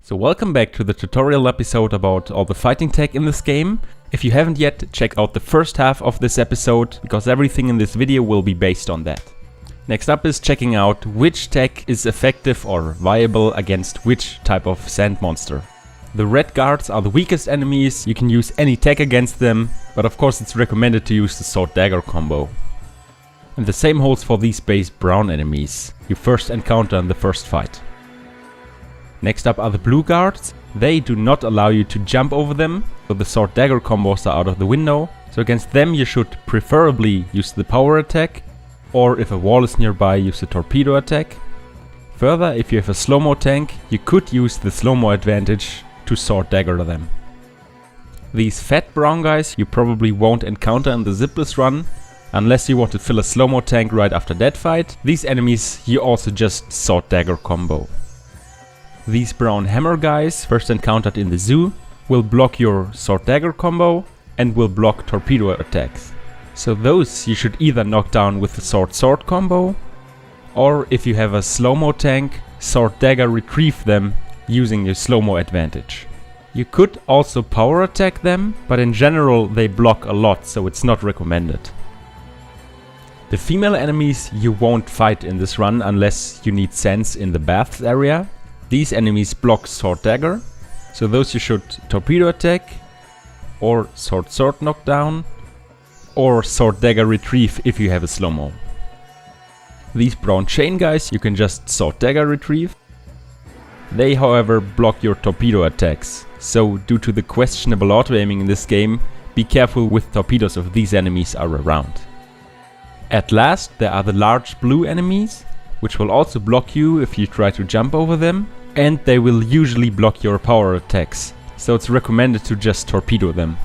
So welcome back to the tutorial episode about all the fighting tech in this game. If you haven't yet, check out the first half of this episode, because everything in this video will be based on that. Next up is checking out which tech is effective or viable against which type of sand monster. The red guards are the weakest enemies, you can use any tech against them, but of course it's recommended to use the sword dagger combo. And the same holds for these base brown enemies you first encounter in the first fight. Next up are the blue guards. They do not allow you to jump over them, so the sword dagger combos are out of the window. So against them you should preferably use the power attack, or if a wall is nearby, use the torpedo attack. Further, if you have a SloMo tank, you could use the SloMo advantage to sword dagger them. These fat brown guys you probably won't encounter in the Zipless run, unless you want to fill a SloMo tank right after that fight. These enemies you also just sword dagger combo. These brown hammer guys, first encountered in the zoo, will block your sword dagger combo and will block torpedo attacks. So those you should either knock down with the sword combo, or if you have a SloMo tank, sword dagger retrieve them using your SloMo advantage. You could also power attack them, but in general they block a lot, so it's not recommended. The female enemies you won't fight in this run unless you need sense in the baths area. These enemies block sword dagger, so those you should torpedo attack, or sword knockdown, or sword dagger retrieve if you have a SloMo. These brown chain guys you can just sword dagger retrieve. They however block your torpedo attacks, so due to the questionable auto aiming in this game, be careful with torpedoes if these enemies are around. At last there are the large blue enemies, which will also block you if you try to jump over them, and they will usually block your power attacks, so it's recommended to just torpedo them.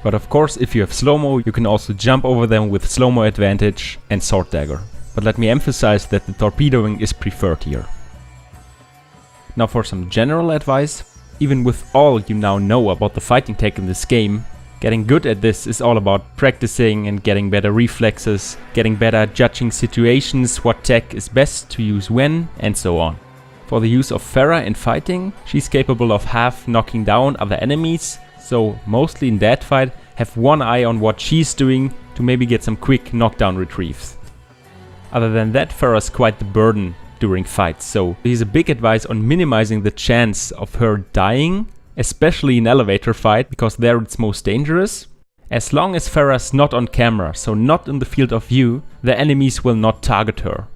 But of course if you have SloMo you can also jump over them with SloMo advantage and sword dagger. But let me emphasize that the torpedoing is preferred here. Now for some general advice. Even with all you now know about the fighting tech in this game, getting good at this is all about practicing and getting better reflexes, getting better at judging situations, what tech is best to use when, and so on. For the use of Pharah in fighting, she's capable of half knocking down other enemies, so mostly in that fight have one eye on what she's doing to maybe get some quick knockdown retrieves. Other than that, Pharah's quite the burden during fights, so here's a big advice on minimizing the chance of her dying, especially in elevator fight, because there it's most dangerous. As long as Pharah's not on camera, so not in the field of view, the enemies will not target her.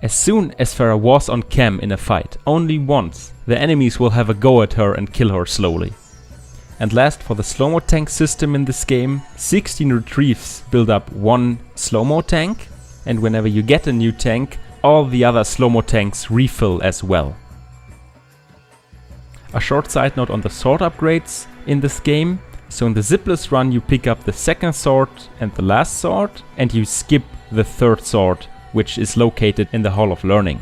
As soon as Pharah was on cam in a fight, only once, the enemies will have a go at her and kill her slowly. And last, for the SloMo tank system in this game, 16 retrieves build up one SloMo tank, and whenever you get a new tank, all the other SloMo tanks refill as well. A short side note on the sword upgrades in this game. So in the Zipless run you pick up the second sword and the last sword, and you skip the third sword, which is located in the Hall of Learning.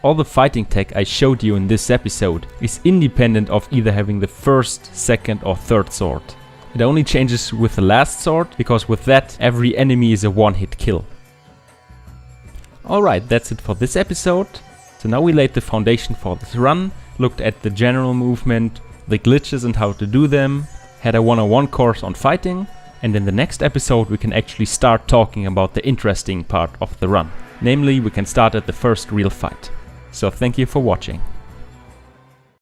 All the fighting tech I showed you in this episode is independent of either having the first, second or third sword. It only changes with the last sword, because with that every enemy is a one-hit kill. Alright, that's it for this episode. So now we laid the foundation for this run, looked at the general movement, the glitches and how to do them, had a 101 course on fighting, and in the next episode we can actually start talking about the interesting part of the run. Namely, we can start at the first real fight. So thank you for watching.